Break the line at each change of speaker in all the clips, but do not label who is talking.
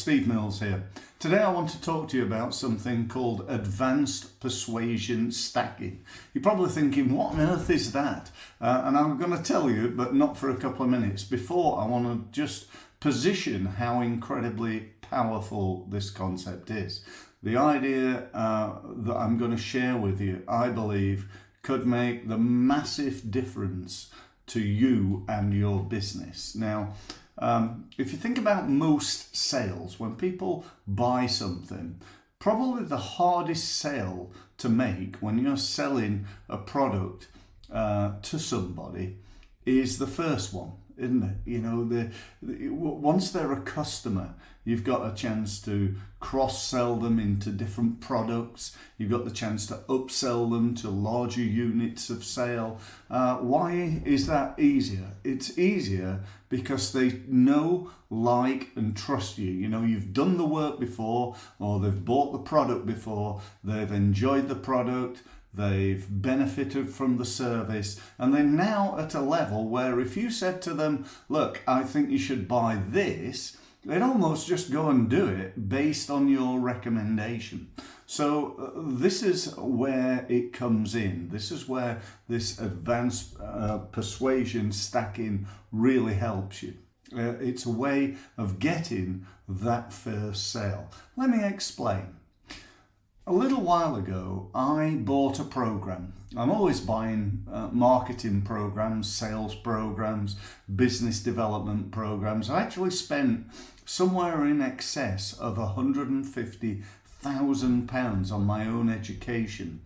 Steve Mills here. Today I want to talk to you about something called advanced persuasion stacking. You're probably thinking, what on earth is that? And I'm going to tell you, but not for a couple of minutes. Before, I want to just position how incredibly powerful this concept is. The idea that I'm going to share with you, I believe, could make the massive difference to you and your business. Now, if you think about most sales, when people buy something, probably the hardest sale to make when you're selling a product to somebody is the first one, isn't it? You know, once they're a customer, you've got a chance to cross-sell them into different products. You've got the chance to upsell them to larger units of sale. Why is that easier? It's easier because they know, like, and trust you. You know, you've done the work before, or they've bought the product before, they've enjoyed the product, they've benefited from the service, and they're now at a level where if you said to them, look, I think you should buy this, they'd almost just go and do it based on your recommendation. So this is where it comes in. This is where this advanced persuasion stacking really helps you. It's a way of getting that first sale. Let me explain. A little while ago, I bought a program. I'm always buying marketing programs, sales programs, business development programs. I actually spent somewhere in excess of £150,000 on my own education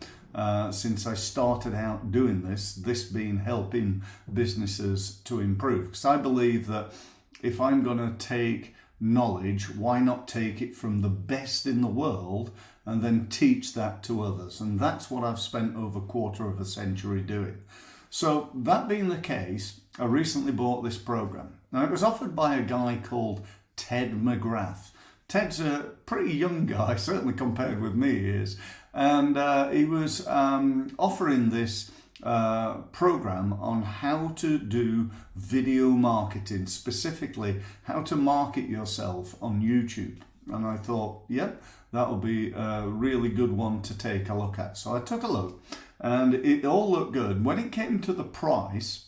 since I started out doing this being helping businesses to improve. Because I believe that if I'm going to take knowledge, why not take it from the best in the world and then teach that to others? And that's what I've spent over a quarter of a century doing. So that being the case, I recently bought this program. Now, it was offered by a guy called Ted McGrath. Ted's a pretty young guy, certainly compared with me he is, and he was offering this program on how to do video marketing, specifically how to market yourself on YouTube. And I thought, yep, that'll be a really good one to take a look at. So I took a look and it all looked good. When it came to the price,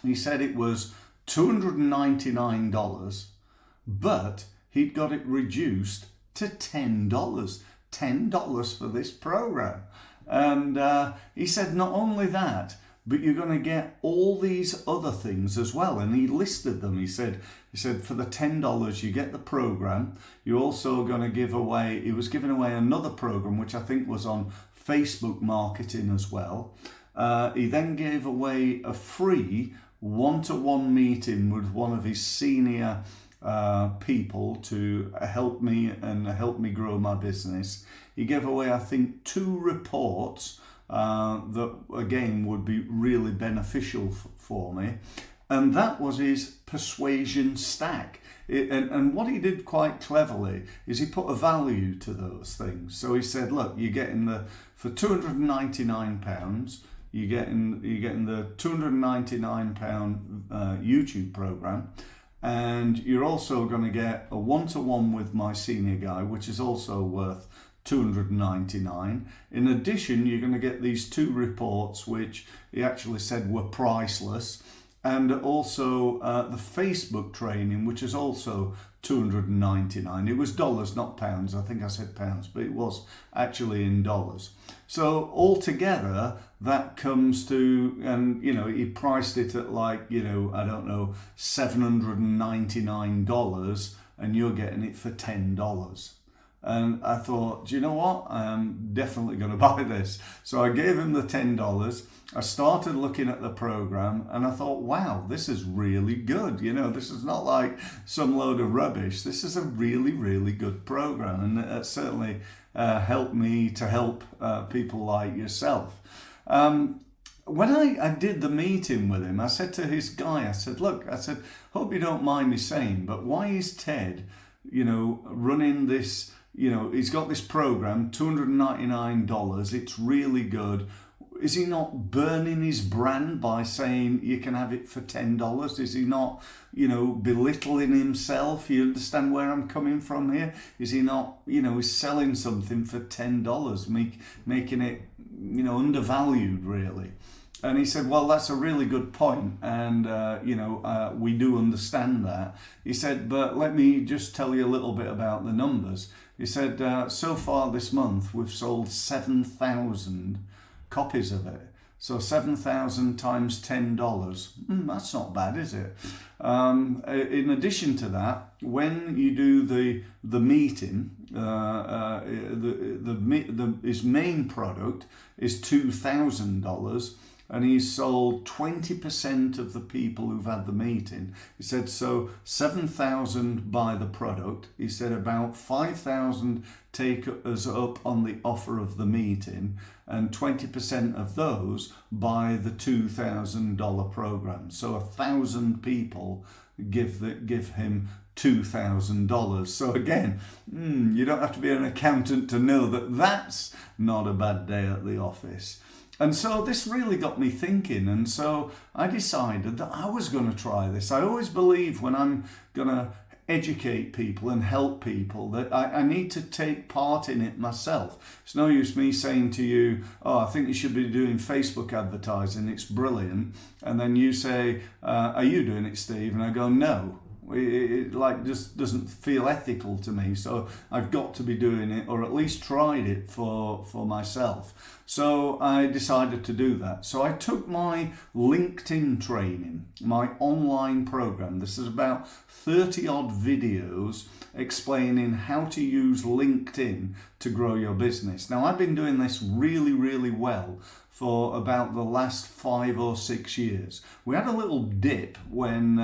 he said it was $299, but he'd got it reduced to $10. $10 for this program. And he said, not only that, but you're going to get all these other things as well. And he listed them. He said for the $10, you get the program. You're also going to give away, he was giving away another program, which I think was on Facebook marketing as well. He then gave away a free one-to-one meeting with one of his senior people to help me grow my business. He gave away, I think, 2 reports that again would be really beneficial for me, and that was his persuasion stack. And what he did quite cleverly is he put a value to those things. So he said, look, you're getting for £299, you're getting the £299 YouTube program. And you're also going to get a one-to-one with my senior guy, which is also worth $299. In addition, you're going to get these 2 reports, which he actually said were priceless, and also the Facebook training, which is also $299. It was dollars, not pounds. I think I said pounds, but it was actually in dollars. So altogether, that comes to, and you know, he priced it at like, you know, I don't know, $799, and you're getting it for $10. And I thought, do you know what? I'm definitely going to buy this. So I gave him the $10. I started looking at the program and I thought, wow, this is really good. You know, this is not like some load of rubbish. This is a really, really good program. And it certainly helped me to help people like yourself. When I did the meeting with him, I said to his guy, I said, look, hope you don't mind me saying, but why is Ted, you know, running this, you know, he's got this program, $299, it's really good. Is he not burning his brand by saying you can have it for $10? Is he not, belittling himself? You understand where I'm coming from here? Is he not, he's selling something for $10, making it, undervalued really? And he said, well, that's a really good point, and we do understand that. He said, but let me just tell you a little bit about the numbers. He said, so far this month we've sold 7,000 copies of it. So 7,000 times $10, that's not bad, is it? In addition to that, when you do the meeting, his main product is $2,000, and he's sold 20% of the people who've had the meeting. He said, so 7,000 buy the product. He said about 5,000 take us up on the offer of the meeting, and 20% of those buy the $2,000 program. So 1,000 people give him $2,000. So again, you don't have to be an accountant to know that that's not a bad day at the office. And so this really got me thinking, and so I decided that I was going to try this. I always believe when I'm going to educate people and help people that I need to take part in it myself. It's no use me saying to you, oh, I think you should be doing Facebook advertising, it's brilliant. And then you say, are you doing it, Steve? And I go, no. It just doesn't feel ethical to me, so I've got to be doing it, or at least tried it for myself. So I decided to do that. So I took my LinkedIn training, my online program. This is about 30 odd videos explaining how to use LinkedIn to grow your business. Now, I've been doing this really, really well for about the last 5 or 6 years. We had a little dip when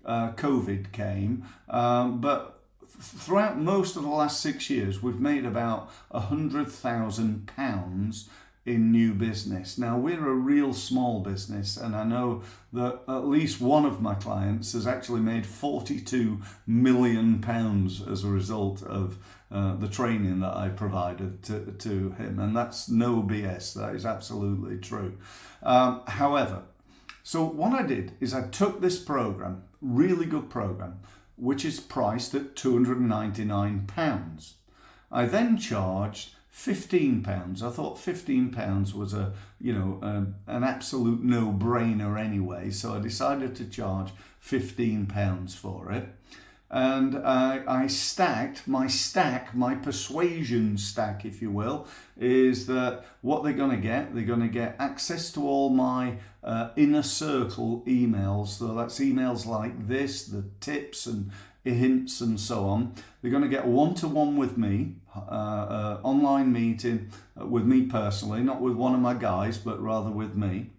COVID came, but throughout most of the last 6 years, we've made about £100,000 in new business. Now, we're a real small business, and I know that at least one of my clients has actually made £42 million as a result of the training that I provided to him, and that's no BS, that is absolutely true. However, so what I did is I took this program, really good program, which is priced at £299. I then charged £15. I thought £15 was an absolute no-brainer anyway, so I decided to charge £15 for it. And I stacked my persuasion stack, if you will, is that what they're going to get access to all my inner circle emails. So that's emails like this, the tips and hints and so on. They're going to get one-to-one with me, online meeting with me personally, not with one of my guys, but rather with me.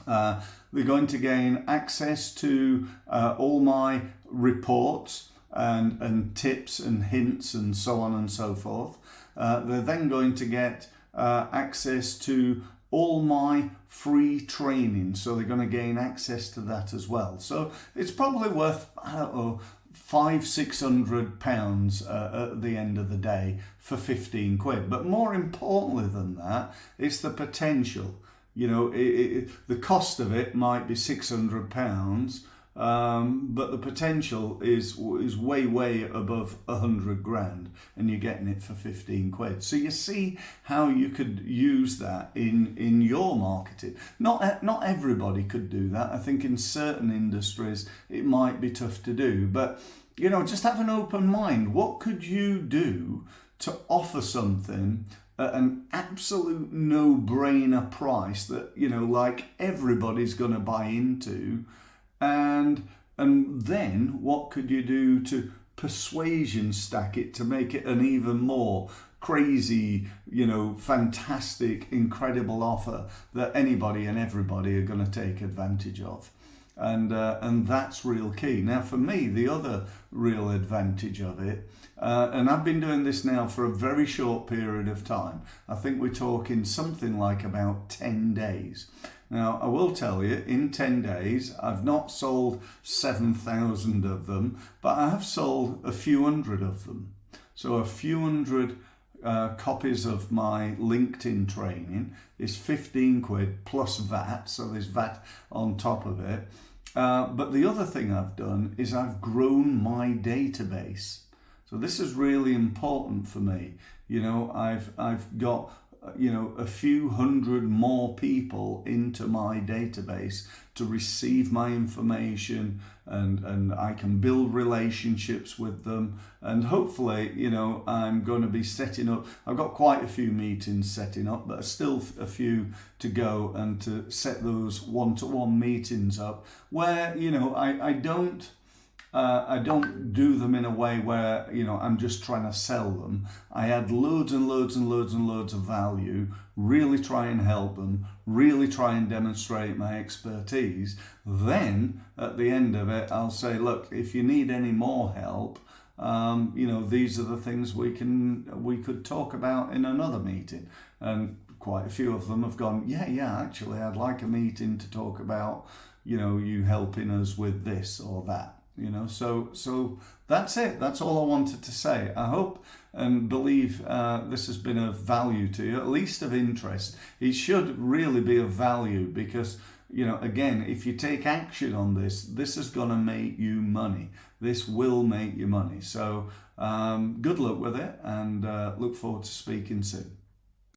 They're going to gain access to all my reports and tips and hints and so on and so forth. They're then going to get access to all my free training, so they're going to gain access to that as well. So it's probably worth, I don't know, £500-600 at the end of the day for 15 quid. But more importantly than that, it's the potential. The cost of it might be £600, but the potential is way above 100 grand, and you're getting it for 15 quid. So you see how you could use that in your marketing. Not everybody could do that. I think in certain industries it might be tough to do, but just have an open mind. What could you do to offer something at an absolute no-brainer price that like everybody's going to buy into, and then what could you do to persuasion stack it to make it an even more crazy, fantastic, incredible offer that anybody and everybody are going to take advantage of? And that's real key. Now, for me, the other real advantage of it, and I've been doing this now for a very short period of time. I think we're talking something like about 10 days. Now, I will tell you, in 10 days, I've not sold 7,000 of them, but I have sold a few hundred of them. So a few hundred copies of my LinkedIn training is 15 quid plus VAT, so there's VAT on top of it. But the other thing I've done is I've grown my database. So this is really important for me. You know, I've got, you know, a few hundred more people into my database to receive my information, and I can build relationships with them, and hopefully, you know, I'm going to be setting up, I've got quite a few meetings setting up, but still a few to go, and to set those one-to-one meetings up where, you know, I don't do them in a way where, you know, I'm just trying to sell them. I add loads and loads and loads and loads of value, really try and help them, really try and demonstrate my expertise. Then at the end of it, I'll say, look, if you need any more help, you know, these are the things we could talk about in another meeting. And quite a few of them have gone, yeah, actually, I'd like a meeting to talk about, you know, you helping us with this or that. You know, so that's it. That's all I wanted to say. I hope and believe this has been of value to you, at least of interest. It should really be of value because, you know, again, if you take action on this, this is going to make you money. This will make you money. So good luck with it, and look forward to speaking soon.